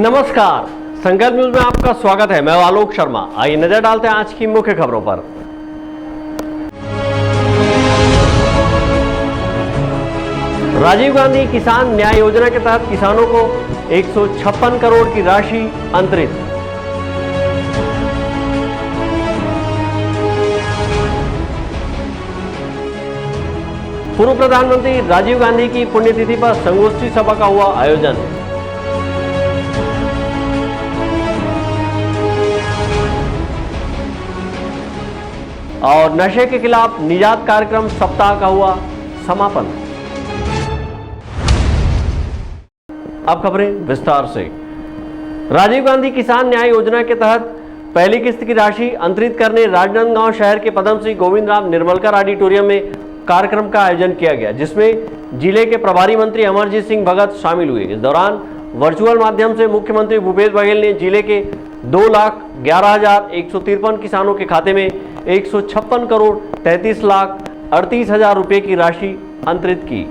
नमस्कार, संकल्प न्यूज में आपका स्वागत है। मैं आलोक शर्मा। आइए नजर डालते हैं आज की मुख्य खबरों पर। राजीव गांधी किसान न्याय योजना के तहत किसानों को 156 करोड़ की राशि अंतरित। पूर्व प्रधानमंत्री राजीव गांधी की पुण्यतिथि पर संगोष्ठी सभा का हुआ आयोजन। और नशे के खिलाफ निजात कार्यक्रम सप्ताह का हुआ समापन। अब खबरें विस्तार से। राजीव गांधी किसान न्याय योजना के तहत पहली किस्त की राशि अंतरित करने राजनांदगांव शहर के पद्मश्री गोविंद राम निर्मलकर ऑडिटोरियम में कार्यक्रम का आयोजन किया गया, जिसमें जिले के प्रभारी मंत्री अमरजीत सिंह भगत शामिल हुए। इस दौरान वर्चुअल माध्यम से मुख्यमंत्री भूपेश बघेल ने जिले के 2,11,153 किसानों के खाते में 156 करोड़ 33,38,000 रुपए की राशि अंतरित की।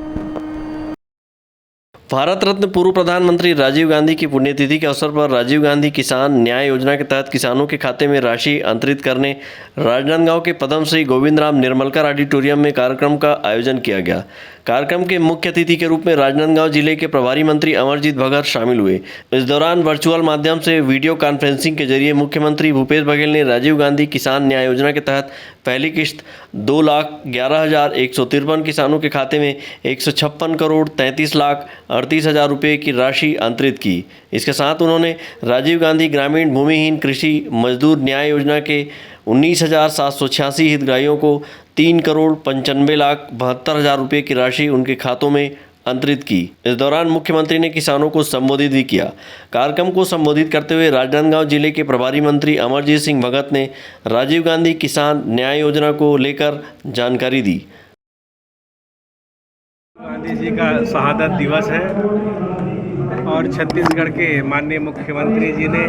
भारत रत्न पूर्व प्रधानमंत्री राजीव गांधी की पुण्यतिथि के अवसर पर राजीव गांधी किसान न्याय योजना के तहत किसानों के खाते में राशि अंतरित करने राजनांदगांव के पद्मश्री गोविंद राम निर्मलकर ऑडिटोरियम में कार्यक्रम का आयोजन किया गया। कार्यक्रम के मुख्य अतिथि के रूप में राजनांदगांव जिले के प्रभारी मंत्री अमरजीत भगत शामिल हुए। इस दौरान वर्चुअल माध्यम से वीडियो कॉन्फ्रेंसिंग के जरिए मुख्यमंत्री भूपेश बघेल ने राजीव गांधी किसान न्याय योजना के तहत पहली किस्त 2,11,153 किसानों के खाते में 156 करोड़ 33,38,000 रुपये की राशि अंतरित की। इसके साथ उन्होंने राजीव गांधी ग्रामीण भूमिहीन कृषि मजदूर न्याय योजना के 19,786 हितग्राहियों को 3 करोड़ 95,72,000 रुपये की राशि उनके खातों में अंतरित की। इस दौरान मुख्यमंत्री ने किसानों को संबोधित भी किया। कार्यक्रम को संबोधित करते हुए राजनांदगांव जिले के प्रभारी मंत्री अमरजीत सिंह भगत ने राजीव गांधी किसान न्याय योजना को लेकर जानकारी दी। गांधी जी का शहादत दिवस है और छत्तीसगढ़ के माननीय मुख्यमंत्री जी ने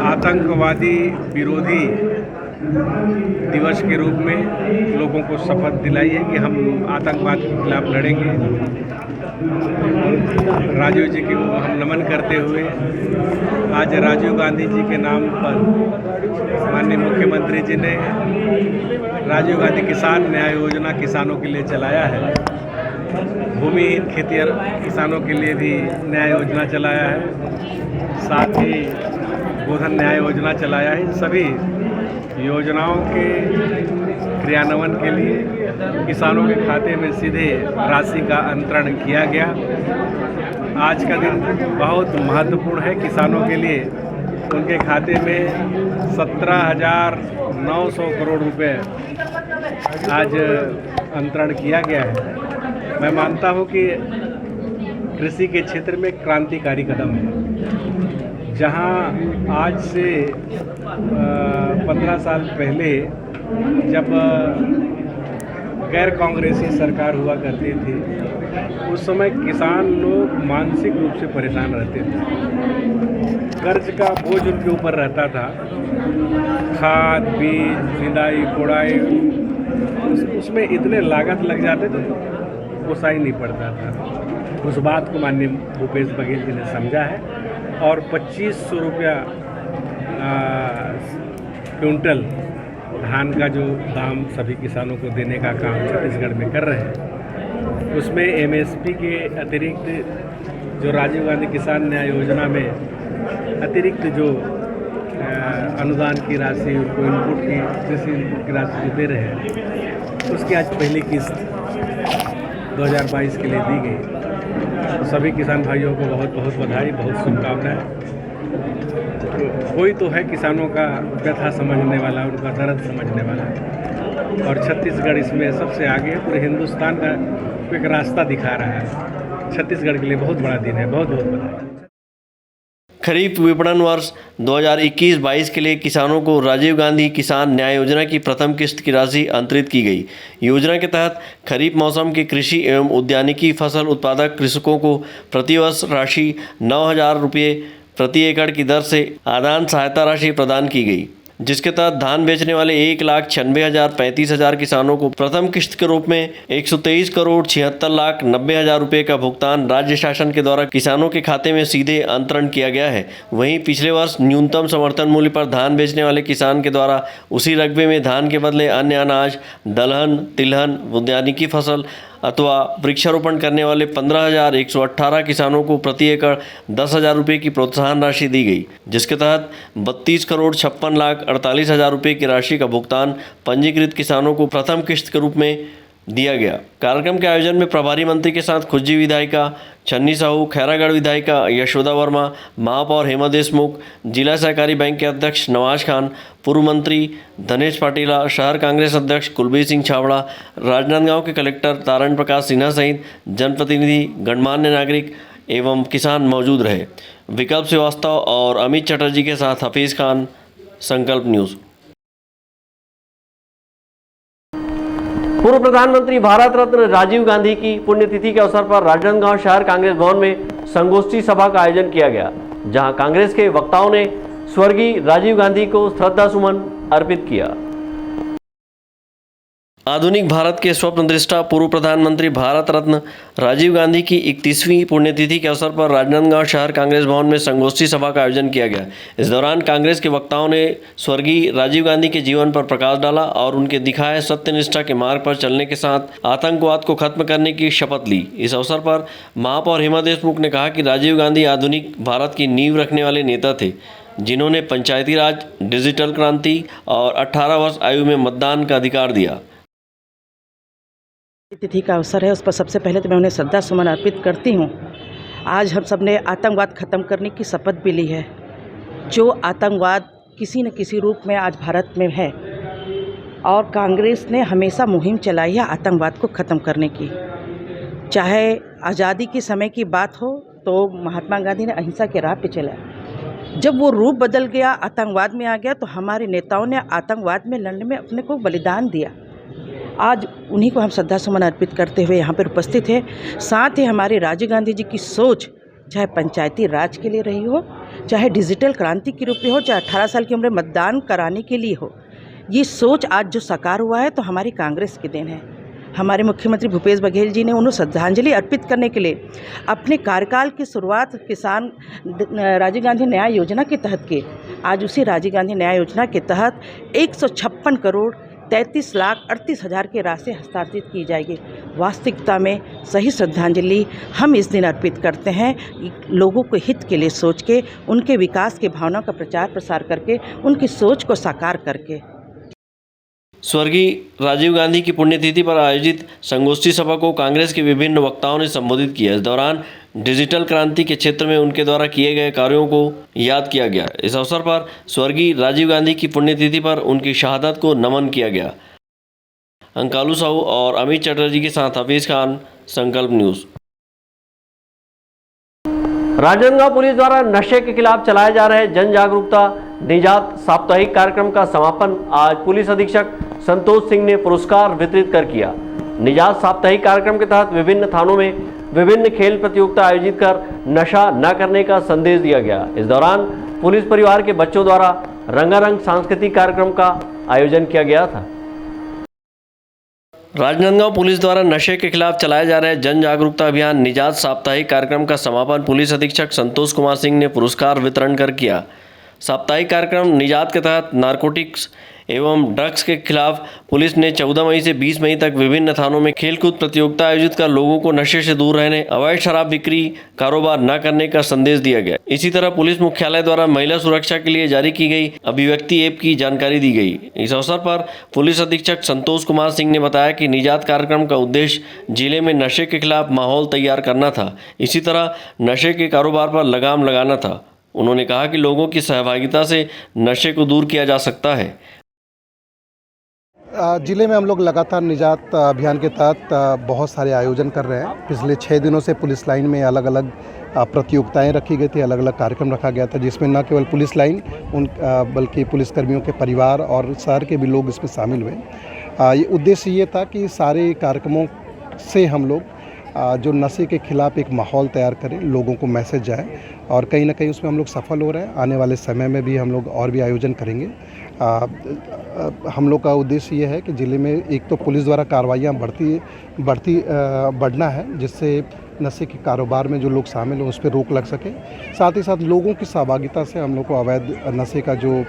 आतंकवादी विरोधी दिवस के रूप में लोगों को शपथ दिलाई है कि हम आतंकवाद के खिलाफ लड़ेंगे। राजीव जी को हम नमन करते हुए आज राजीव गांधी जी के नाम पर माननीय मुख्यमंत्री जी ने राजीव गांधी किसान न्याय योजना किसानों के लिए चलाया है। भूमिहीन खेतिहर किसानों के लिए भी न्याय योजना चलाया है, साथ ही गोधन न्याय योजना चलाया है। सभी योजनाओं के क्रियान्वयन के लिए किसानों के खाते में सीधे राशि का अंतरण किया गया। आज का दिन बहुत महत्वपूर्ण है किसानों के लिए। उनके खाते में 17,900 करोड़ रुपए आज अंतरण किया गया है। मैं मानता हूं कि कृषि के क्षेत्र में क्रांतिकारी कदम है। जहां आज से 15 साल पहले जब गैर कांग्रेसी सरकार हुआ करती थी, उस समय किसान लोग मानसिक रूप से परेशान रहते थे। कर्ज का बोझ उनके ऊपर रहता था। खाद, बीज, निदाई, कोड़ाई, उसमें इतने लागत लग जाते थे तो पोसाई नहीं पड़ता था। उस बात को माननीय भूपेश बघेल जी ने समझा है और 2,500 रुपया क्विंटल धान का जो दाम सभी किसानों को देने का काम छत्तीसगढ़ में कर रहे हैं। उसमें एमएसपी के अतिरिक्त जो राजीव गांधी किसान न्याय योजना में अतिरिक्त जो अनुदान की राशि, उनको इनपुट की कृषि इनपुट की राशि जो दे रहे हैं, उसकी आज पहली किस्त 2022 के लिए दी गई। सभी किसान भाइयों को बहुत बहुत बधाई, बहुत शुभकामनाएं। कोई तो है किसानों का व्यथा समझने वाला, उनका दर्द समझने वाला, और छत्तीसगढ़ इसमें सबसे आगे है। पूरे हिंदुस्तान का एक रास्ता दिखा रहा है। छत्तीसगढ़ के लिए बहुत बड़ा दिन है। बहुत बहुत बधाई। खरीफ विपणन वर्ष 2021-22 के लिए किसानों को राजीव गांधी किसान न्याय योजना की प्रथम किस्त की राशि अंतरित की गई। योजना के तहत खरीफ मौसम के कृषि एवं उद्यानिकी फसल उत्पादक कृषकों को प्रतिवर्ष राशि 9,000 रुपये प्रति एकड़ की दर से आदान सहायता राशि प्रदान की गई। जिसके तहत धान बेचने वाले 1,96,035 किसानों को प्रथम किश्त के रूप में 123,76,90,000 रुपए का भुगतान राज्य शासन के द्वारा किसानों के खाते में सीधे अंतरण किया गया है। वहीं पिछले वर्ष न्यूनतम समर्थन मूल्य पर धान बेचने वाले किसान के द्वारा उसी रकबे में धान के बदले अन्य अनाज, दलहन, तिलहन, उद्यानिकी फसल अथवा वृक्षारोपण करने वाले 15,118 किसानों को प्रति एकड़ 10,000 रुपये की प्रोत्साहन राशि दी गई, जिसके तहत 32,56,48,000 रुपये की राशि का भुगतान पंजीकृत किसानों को प्रथम किश्त के रूप में दिया गया। कार्यक्रम के आयोजन में प्रभारी मंत्री के साथ खुज्जी विधायिका छन्नी साहू, खैरागढ़ विधायिका यशोदा वर्मा, महापौर हेमा देशमुख, जिला सहकारी बैंक के अध्यक्ष नवाज खान, पूर्व मंत्री धनेश पाटिला, शहर कांग्रेस अध्यक्ष कुलबीर सिंह छाबड़ा, राजनांदगांव के कलेक्टर तारण प्रकाश सिन्हा सहित जनप्रतिनिधि, गणमान्य नागरिक एवं किसान मौजूद रहे। विकल्प श्रीवास्तव और अमित चटर्जी के साथ हफीज़ खान, संकल्प न्यूज़। पूर्व प्रधानमंत्री भारत रत्न राजीव गांधी की पुण्यतिथि के अवसर पर राजनांदगांव शहर कांग्रेस भवन में संगोष्ठी सभा का आयोजन किया गया, जहां कांग्रेस के वक्ताओं ने स्वर्गीय राजीव गांधी को श्रद्धा सुमन अर्पित किया। आधुनिक भारत के स्वप्न दृष्टा पूर्व प्रधानमंत्री भारत रत्न राजीव गांधी की 31वीं पुण्यतिथि के अवसर पर राजनांदगांव शहर कांग्रेस भवन में संगोष्ठी सभा का आयोजन किया गया। इस दौरान कांग्रेस के वक्ताओं ने स्वर्गीय राजीव गांधी के जीवन पर प्रकाश डाला और उनके दिखाए सत्यनिष्ठा के मार्ग पर चलने के साथ आतंकवाद को खत्म करने की शपथ ली। इस अवसर पर महापौर हेमा देशमुख ने कहा कि राजीव गांधी आधुनिक भारत की नींव रखने वाले नेता थे, जिन्होंने पंचायती राज, डिजिटल क्रांति और 18 वर्ष आयु में मतदान का अधिकार दिया। तिथि का अवसर है, उस पर सबसे पहले तो मैं उन्हें श्रद्धा सुमन अर्पित करती हूँ। आज हम सब ने आतंकवाद खत्म करने की शपथ भी ली है। जो आतंकवाद किसी न किसी रूप में आज भारत में है और कांग्रेस ने हमेशा मुहिम चलाई है आतंकवाद को ख़त्म करने की। चाहे आज़ादी के समय की बात हो तो महात्मा गांधी ने अहिंसा के राह पे चला। जब वो रूप बदल गया, आतंकवाद में आ गया, तो हमारे नेताओं ने आतंकवाद में लड़ने में अपने को बलिदान दिया। आज उन्हीं को हम श्रद्धा सुमन अर्पित करते हुए यहाँ पर उपस्थित हैं। साथ ही हमारे राजीव गांधी जी की सोच, चाहे पंचायती राज के लिए रही हो, चाहे डिजिटल क्रांति के रूप में हो, चाहे 18 साल की उम्र में मतदान कराने के लिए हो, ये सोच आज जो साकार हुआ है तो हमारी कांग्रेस की देन है। हमारे मुख्यमंत्री भूपेश बघेल जी ने उन्हें श्रद्धांजलि अर्पित करने के लिए अपने कार्यकाल की शुरुआत किसान राजीव गांधी न्याय योजना के तहत की। आज उसी राजीव गांधी न्याय योजना के तहत 156 करोड़ 33,38,000 की राशि हस्तांतरित की जाएगी। वास्तविकता में सही श्रद्धांजलि हम इस दिन अर्पित करते हैं, लोगों के हित के लिए सोच के, उनके विकास की भावना का प्रचार प्रसार करके, उनकी सोच को साकार करके। स्वर्गीय राजीव गांधी की पुण्यतिथि पर आयोजित संगोष्ठी सभा को कांग्रेस के विभिन्न वक्ताओं ने संबोधित किया। इस दौरान डिजिटल क्रांति के क्षेत्र में उनके द्वारा किए गए कार्यों को याद किया गया। इस अवसर पर स्वर्गीय राजीव गांधी की पुण्यतिथि पर उनकी शहादत को नमन किया गया। अंकालू साहू और अमित चटर्जी के साथ हफीज़ खान, संकल्प न्यूज़। राजनांदगांव पुलिस द्वारा नशे के खिलाफ चलाए जा रहे जन जागरूकता निजात साप्ताहिक कार्यक्रम का समापन आज पुलिस अधीक्षक संतोष सिंह ने पुरस्कार वितरित कर किया। निजात साप्ताहिक कार्यक्रम के तहत विभिन्न थानों में विभिन्न खेल प्रतियोगिता आयोजित कर नशा न करने का संदेश दिया गया। इस दौरान पुलिस परिवार के बच्चों द्वारा रंगारंग सांस्कृतिक कार्यक्रम का आयोजन किया गया था। राजनांदगांव पुलिस द्वारा नशे के खिलाफ चलाए जा रहे जन जागरूकता अभियान निजात साप्ताहिक कार्यक्रम का समापन पुलिस अधीक्षक संतोष कुमार सिंह ने पुरस्कार वितरण कर किया। साप्ताहिक कार्यक्रम निजात के तहत नारकोटिक्स एवं ड्रग्स के खिलाफ पुलिस ने 14 मई से 20 मई तक विभिन्न थानों में खेलकूद प्रतियोगिता आयोजित कर लोगों को नशे से दूर रहने, अवैध शराब बिक्री कारोबार न करने का संदेश दिया गया। इसी तरह पुलिस मुख्यालय द्वारा महिला सुरक्षा के लिए जारी की गई अभिव्यक्ति ऐप की जानकारी दी गई। इस अवसर पर पुलिस अधीक्षक संतोष कुमार सिंह ने बताया कि निजात कार्यक्रम का उद्देश्य जिले में नशे के खिलाफ माहौल तैयार करना था, इसी तरह नशे के कारोबार पर लगाम लगाना था। उन्होंने कहा कि लोगों की सहभागिता से नशे को दूर किया जा सकता है। जिले में हम लोग लगातार निजात अभियान के तहत बहुत सारे आयोजन कर रहे हैं। पिछले 6 दिनों से पुलिस लाइन में अलग अलग प्रतियोगिताएं रखी गई थी, अलग अलग कार्यक्रम रखा गया था, जिसमें न केवल पुलिस लाइन बल्कि पुलिसकर्मियों के परिवार और शहर के भी लोग इसमें शामिल हुए। ये उद्देश्य ये था कि सारे कार्यक्रमों से हम लोग जो नशे के खिलाफ़ एक माहौल तैयार करें, लोगों को मैसेज जाए, और कहीं ना कहीं उसमें हम लोग सफल हो रहे हैं। आने वाले समय में भी हम लोग और भी आयोजन करेंगे। हम लोग का उद्देश्य ये है कि ज़िले में एक तो पुलिस द्वारा कार्रवाइयाँ बढ़ना है, जिससे नशे के कारोबार में जो लोग शामिल हो उस पर रोक लग सके। साथ ही साथ लोगों की सहभागिता से हम लोग को अवैध नशे का जो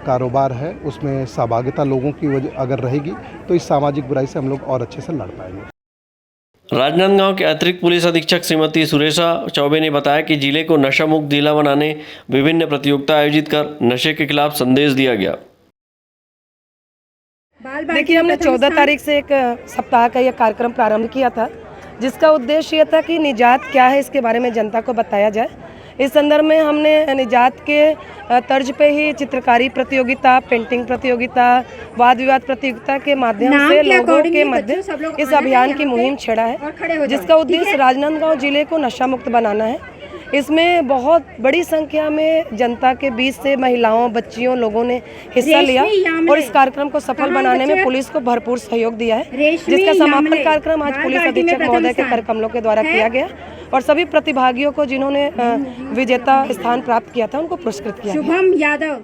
कारोबार है उसमें सहभागिता लोगों की वजह अगर रहेगी तो इस सामाजिक बुराई से हम लोग और अच्छे से लड़ पाएंगे। राजनांदगांव के अतिरिक्त पुलिस अधीक्षक श्रीमती सुरेशा चौबे ने बताया कि जिले को नशा मुक्त जिला बनाने विभिन्न प्रतियोगिता आयोजित कर नशे के खिलाफ संदेश दिया गया। देखिए, हमने 14 तारीख से एक सप्ताह का यह कार्यक्रम प्रारंभ किया था, जिसका उद्देश्य यह था कि निजात क्या है इसके बारे में जनता को बताया जाए। इस संदर्भ में हमने निजात के तर्ज पे ही चित्रकारी प्रतियोगिता, पेंटिंग प्रतियोगिता, वाद विवाद प्रतियोगिता के माध्यम से लोगों के मध्य इस अभियान की मुहिम छेड़ा है, जिसका उद्देश्य राजनांदगांव जिले को नशा मुक्त बनाना है। इसमें बहुत बड़ी संख्या में जनता के बीच से महिलाओं, बच्चियों, लोगों ने हिस्सा लिया और इस कार्यक्रम को सफल बनाने में पुलिस को भरपूर सहयोग दिया है, जिसका समापन कार्यक्रम आज पुलिस अधीक्षक महोदय के करकमलों के द्वारा किया गया और सभी प्रतिभागियों को जिन्होंने विजेता स्थान प्राप्त किया था उनको पुरस्कृत किया। शुभम यादव।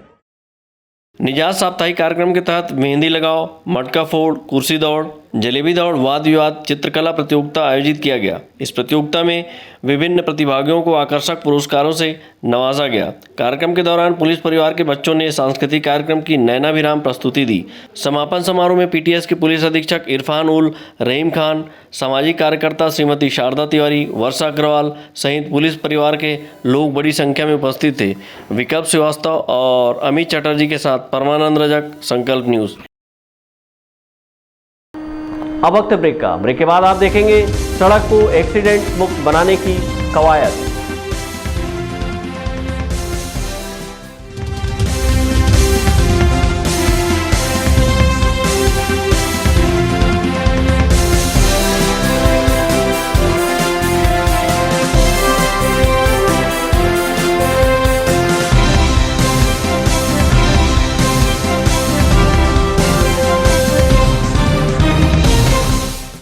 निजात साप्ताहिक कार्यक्रम के तहत मेहंदी लगाओ, मटका फोड़, कुर्सी दौड़, जलेबी दौड़, वाद विवाद, चित्रकला प्रतियोगिता आयोजित किया गया। इस प्रतियोगिता में विभिन्न प्रतिभागियों को आकर्षक पुरस्कारों से नवाजा गया। कार्यक्रम के दौरान पुलिस परिवार के बच्चों ने सांस्कृतिक कार्यक्रम की नैनाभिराम प्रस्तुति दी। समापन समारोह में पीटीएस के पुलिस अधीक्षक इरफान उल रहीम खान, सामाजिक कार्यकर्ता श्रीमती शारदा तिवारी, वर्षा अग्रवाल सहित पुलिस परिवार के लोग बड़ी संख्या में उपस्थित थे। विकल्प श्रीवास्तव और अमित चटर्जी के साथ परमानंद रजक, संकल्प न्यूज़। अब वक्त ब्रेक का। ब्रेक के बाद आप देखेंगे सड़क को एक्सीडेंट मुक्त बनाने की कवायद।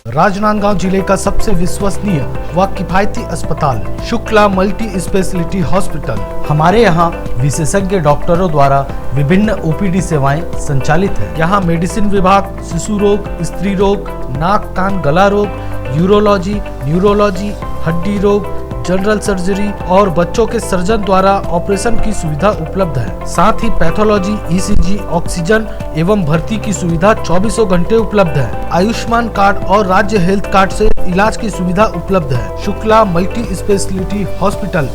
राजनांदगांव जिले का सबसे विश्वसनीय व किफायती अस्पताल शुक्ला मल्टी स्पेशलिटी हॉस्पिटल। हमारे यहाँ विशेषज्ञ डॉक्टरों द्वारा विभिन्न ओपीडी सेवाएं संचालित है। यहाँ मेडिसिन विभाग, शिशु रोग, स्त्री रोग, नाक कान गला रोग, यूरोलॉजी, न्यूरोलॉजी, हड्डी रोग, जनरल सर्जरी और बच्चों के सर्जन द्वारा ऑपरेशन की सुविधा उपलब्ध है। साथ ही पैथोलॉजी, ईसीजी, ऑक्सीजन एवं भर्ती की सुविधा 24 घंटे उपलब्ध है। आयुष्मान कार्ड और राज्य हेल्थ कार्ड से इलाज की सुविधा उपलब्ध है। Shukla multi speciality hospital,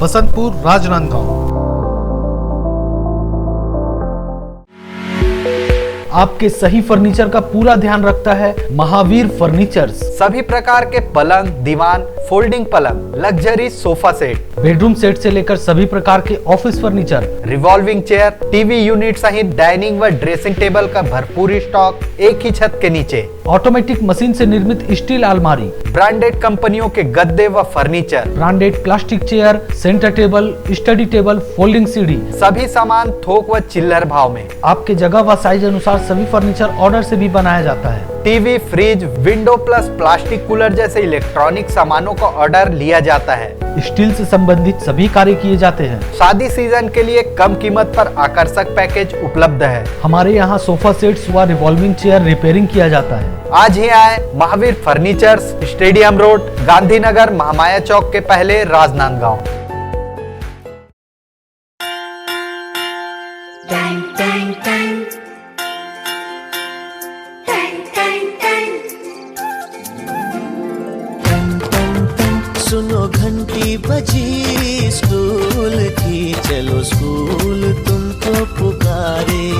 Basantpur, Rajnandgaon. आपके सही फर्नीचर का पूरा ध्यान रखता है महावीर फर्नीचर्स। सभी प्रकार के पलंग, दीवान, फोल्डिंग पलंग, luxury sofa set, bedroom set से लेकर सभी प्रकार के office furniture, revolving chair, TV unit सहित डाइनिंग व ड्रेसिंग टेबल का भरपूर स्टॉक एक ही छत के नीचे। ऑटोमेटिक मशीन से निर्मित स्टील अलमारी, ब्रांडेड कंपनियों के गद्दे व furniture, branded plastic chair, centre table, study table, folding सीढ़ी, सभी सामान थोक व चिल्लर भाव में। आपके जगह व साइज अनुसार सभी फर्नीचर ऑर्डर से भी बनाया जाता है। TV, fridge, window plus plastic cooler जैसे इलेक्ट्रॉनिक सामानों का ऑर्डर लिया जाता है। स्टील से संबंधित सभी कार्य किए जाते हैं। शादी सीजन के लिए कम कीमत पर आकर्षक पैकेज उपलब्ध है। हमारे यहाँ सोफा सेट्स व रिवॉल्विंग चेयर रिपेयरिंग किया जाता है। आज ही आए Mahavir furnitures, stadium road, Gandhinagar, Mahamaya Chowk के पहले, राजनांदगांव। सुनो घंटी बजी स्कूल की, चलो स्कूल तुमको पुकारे।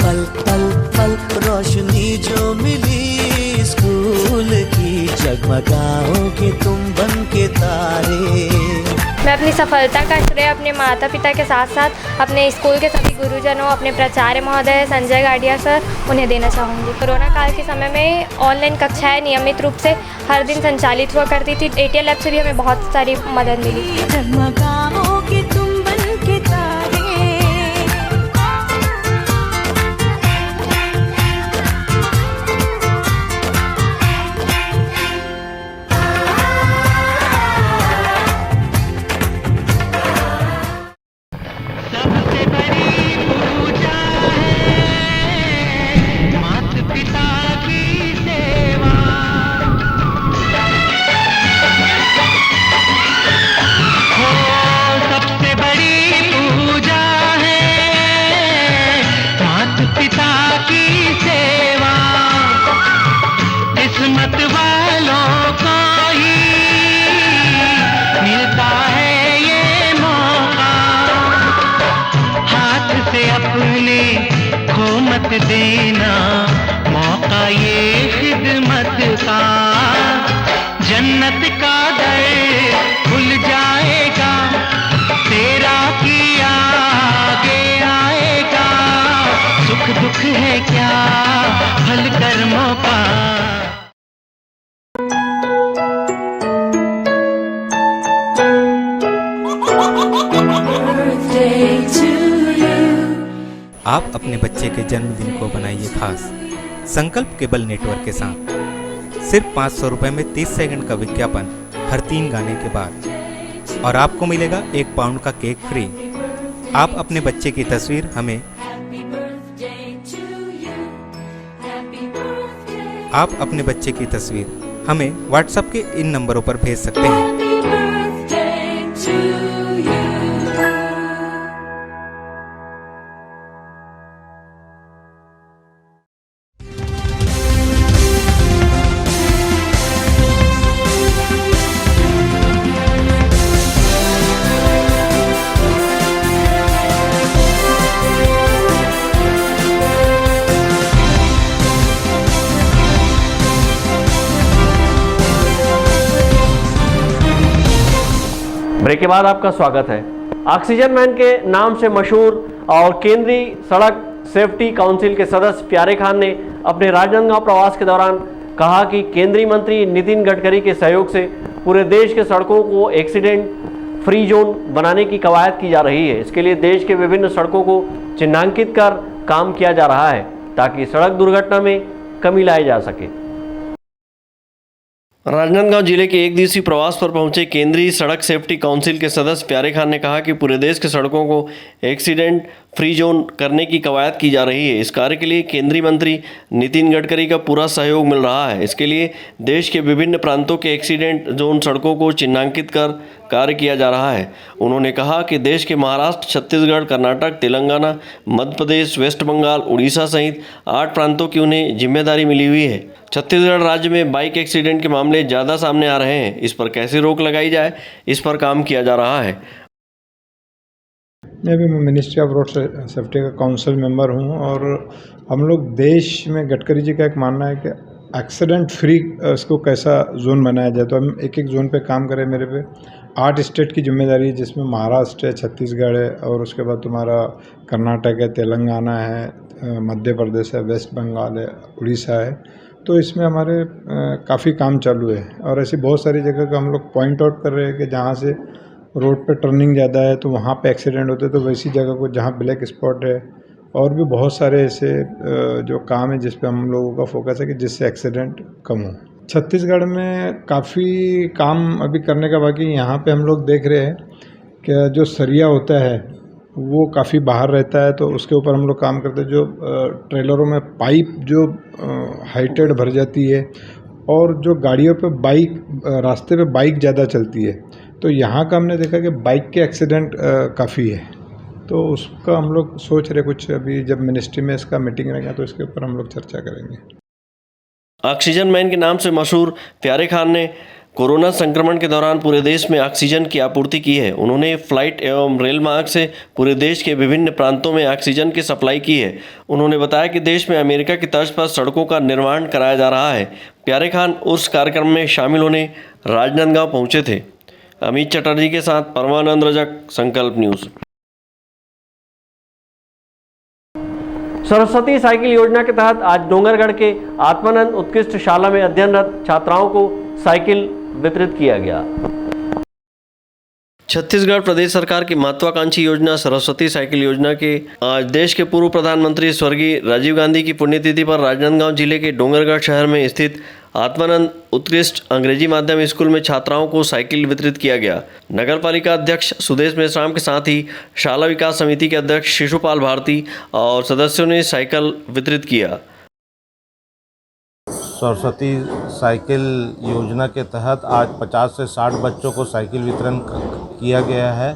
पल पल पल रोशनी जो मिली स्कूल की, जगमगाओगे तुम बन के तारे। मैं अपनी सफलता का श्रेय अपने माता पिता के साथ साथ अपने स्कूल के सभी गुरुजनों, अपने प्राचार्य महोदय संजय गाडिया सर, उन्हें देना चाहूँगी। कोरोना काल के समय में ऑनलाइन कक्षाएं नियमित रूप से हर दिन संचालित हुआ करती थी। एटीएल लैब से भी हमें बहुत सारी मदद मिली। जगमगाओगे तुम बन के तारे। मत देना मौका ये खिदमत का, जन्नत का दर खुल जाएगा, तेरा किया आगे आएगा, सुख दुख है क्या भल कर्मों का। आप अपने बच्चे के जन्मदिन को बनाइए खास संकल्प केबल नेटवर्क के साथ। सिर्फ 500 रुपये में 30 सेकंड का विज्ञापन हर 3 गाने के बाद, और आपको मिलेगा 1 पाउंड का केक फ्री। आप अपने बच्चे की तस्वीर हमें व्हाट्सएप के इन नंबरों पर भेज सकते हैं। ब्रेक के बाद आपका स्वागत है। ऑक्सीजन मैन के नाम से मशहूर और केंद्रीय सड़क सेफ्टी काउंसिल के सदस्य प्यारे खान ने अपने राजनांदगांव प्रवास के दौरान कहा कि केंद्रीय मंत्री नितिन गडकरी के सहयोग से पूरे देश के सड़कों को एक्सीडेंट फ्री जोन बनाने की कवायद की जा रही है। इसके लिए देश के विभिन्न सड़कों को चिन्हांकित कर काम किया जा रहा है ताकि सड़क दुर्घटना में कमी लाई जा सके। राजनांदगांव जिले के एक दिवसीय प्रवास पर पहुंचे केंद्रीय सड़क सेफ्टी काउंसिल के सदस्य प्यारे खान ने कहा कि पूरे देश के सड़कों को एक्सीडेंट फ्री जोन करने की कवायद की जा रही है। इस कार्य के लिए केंद्रीय मंत्री नितिन गडकरी का पूरा सहयोग मिल रहा है। इसके लिए देश के विभिन्न प्रांतों के एक्सीडेंट जोन सड़कों को चिन्हांकित कर कार्य किया जा रहा है। उन्होंने कहा कि देश के महाराष्ट्र, छत्तीसगढ़, कर्नाटक, तेलंगाना, मध्य प्रदेश, वेस्ट बंगाल, उड़ीसा सहित 8 प्रांतों की उन्हें जिम्मेदारी मिली हुई है। छत्तीसगढ़ राज्य में बाइक एक्सीडेंट के मामले ज़्यादा सामने आ रहे हैं। इस पर कैसे रोक लगाई जाए, इस पर काम किया जा रहा है। मैं भी मिनिस्ट्री ऑफ रोड सेफ्टी का काउंसिल मेंबर हूं और हम लोग देश में गडकरी जी का एक मानना है कि एक्सीडेंट फ्री इसको कैसा जोन बनाया जाए, तो हम एक एक जोन पे काम करें। मेरे पे 8 स्टेट की जिम्मेदारी है, जिसमें महाराष्ट्र है, छत्तीसगढ़ है और उसके बाद तुम्हारा कर्नाटक है, तेलंगाना है, मध्य प्रदेश है, वेस्ट बंगाल है, उड़ीसा है। तो इसमें हमारे काफ़ी काम चालू है और ऐसी बहुत सारी जगह का हम लोग पॉइंट आउट कर रहे हैं कि जहाँ से रोड पे टर्निंग ज़्यादा है तो वहाँ पे एक्सीडेंट होते हैं, तो वैसी जगह को जहाँ ब्लैक स्पॉट है और भी बहुत सारे ऐसे जो काम है जिस पे हम लोगों का फोकस है कि जिससे एक्सीडेंट कम हो। छत्तीसगढ़ में काफ़ी काम अभी करने का बाकी। यहाँ पे हम लोग देख रहे हैं कि जो सरिया होता है वो काफ़ी बाहर रहता है, तो उसके ऊपर हम लोग काम करते हैं। जो ट्रेलरों में पाइप जो हाइटेड भर जाती है और जो गाड़ियों पे बाइक रास्ते पे बाइक ज़्यादा चलती है, तो यहाँ का हमने देखा कि बाइक के एक्सीडेंट काफ़ी है। तो उसका हम लोग सोच रहे कुछ, अभी जब मिनिस्ट्री में इसका मीटिंग रहेगा तो इसके ऊपर हम लोग चर्चा करेंगे। ऑक्सीजन मैन के नाम से मशहूर प्यारे खान ने कोरोना संक्रमण के दौरान पूरे देश में ऑक्सीजन की आपूर्ति की है। उन्होंने फ्लाइट एवं रेल मार्ग से पूरे देश के विभिन्न प्रांतों में ऑक्सीजन की सप्लाई की है। उन्होंने बताया कि देश में अमेरिका की तर्ज पर सड़कों का निर्माण कराया जा रहा है। प्यारे खान उस कार्यक्रम में शामिल होने राजनांदगांव पहुंचे थे। अमित चटर्जी के साथ परमानंद रजक, संकल्प न्यूज़। सरस्वती साइकिल योजना के तहत आज डोंगरगढ़ के आत्मानंद उत्कृष्ट शाला में अध्ययनरत छात्राओं को साइकिल वितरित किया गया। छत्तीसगढ़ प्रदेश सरकार की महत्वाकांक्षी योजना सरस्वती साइकिल योजना के आज देश के पूर्व प्रधानमंत्री स्वर्गीय राजीव गांधी की पुण्यतिथि पर राजनांदगांव जिले के डोंगरगढ़ शहर में स्थित आत्मानंद उत्कृष्ट अंग्रेजी माध्यम स्कूल में छात्राओं को साइकिल वितरित किया गया। नगर पालिका अध्यक्ष सुदेश मेश्राम के साथ ही शाला विकास समिति के अध्यक्ष शिशुपाल भारती और सदस्यों ने साइकिल वितरित किया। सरस्वती साइकिल योजना के तहत आज 50 से 60 बच्चों को साइकिल वितरण किया गया है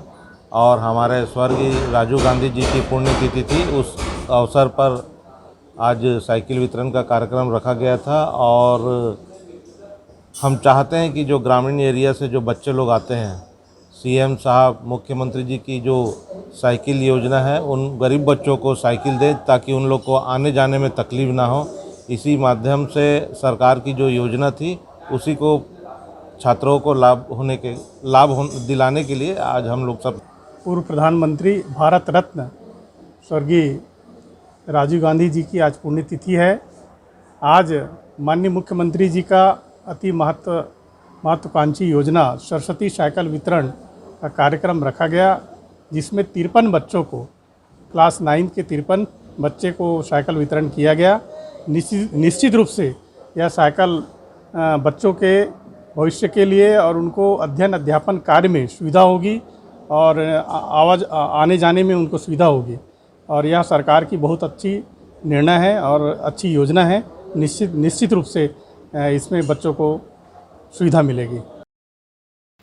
और हमारे स्वर्गीय राजीव गांधी जी की पुण्यतिथि थी, उस अवसर पर आज साइकिल वितरण का कार्यक्रम रखा गया था। और हम चाहते हैं कि जो ग्रामीण एरिया से जो बच्चे लोग आते हैं सीएम साहब मुख्यमंत्री जी की जो साइकिल योजना है उन गरीब बच्चों को साइकिल दें ताकि उन लोग को आने जाने में तकलीफ़ ना हो। इसी माध्यम से सरकार की जो योजना थी उसी को छात्रों को दिलाने के लिए आज हम लोग सब। पूर्व प्रधानमंत्री भारत रत्न स्वर्गीय राजीव गांधी जी की आज पुण्यतिथि है। आज माननीय मुख्यमंत्री जी का अति महत्वाकांक्षी योजना सरस्वती साइकिल वितरण का कार्यक्रम रखा गया, जिसमें 53 बच्चों को क्लास 9 के 53 बच्चे को साइकिल वितरण किया गया। निश्चित रूप से यह साइकिल बच्चों के भविष्य के लिए और उनको अध्ययन अध्यापन कार्य में सुविधा होगी और आने जाने में उनको सुविधा होगी और यह सरकार की बहुत अच्छी निर्णय है और अच्छी योजना है। निश्चित रूप से इसमें बच्चों को सुविधा मिलेगी।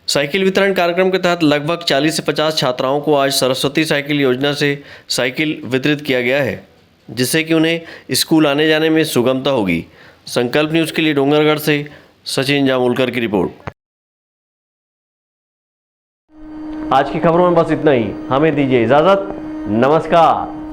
साइकिल वितरण कार्यक्रम के तहत लगभग 40 से 50 छात्राओं को आज सरस्वती साइकिल योजना से साइकिल वितरित किया गया है, जिससे कि उन्हें स्कूल आने जाने में सुगमता होगी। संकल्प न्यूज़ के लिए डोंगरगढ़ से सचिन जामुलकर की रिपोर्ट। आज की खबरों में बस इतना ही। हमें दीजिए इजाज़त। नमस्कार।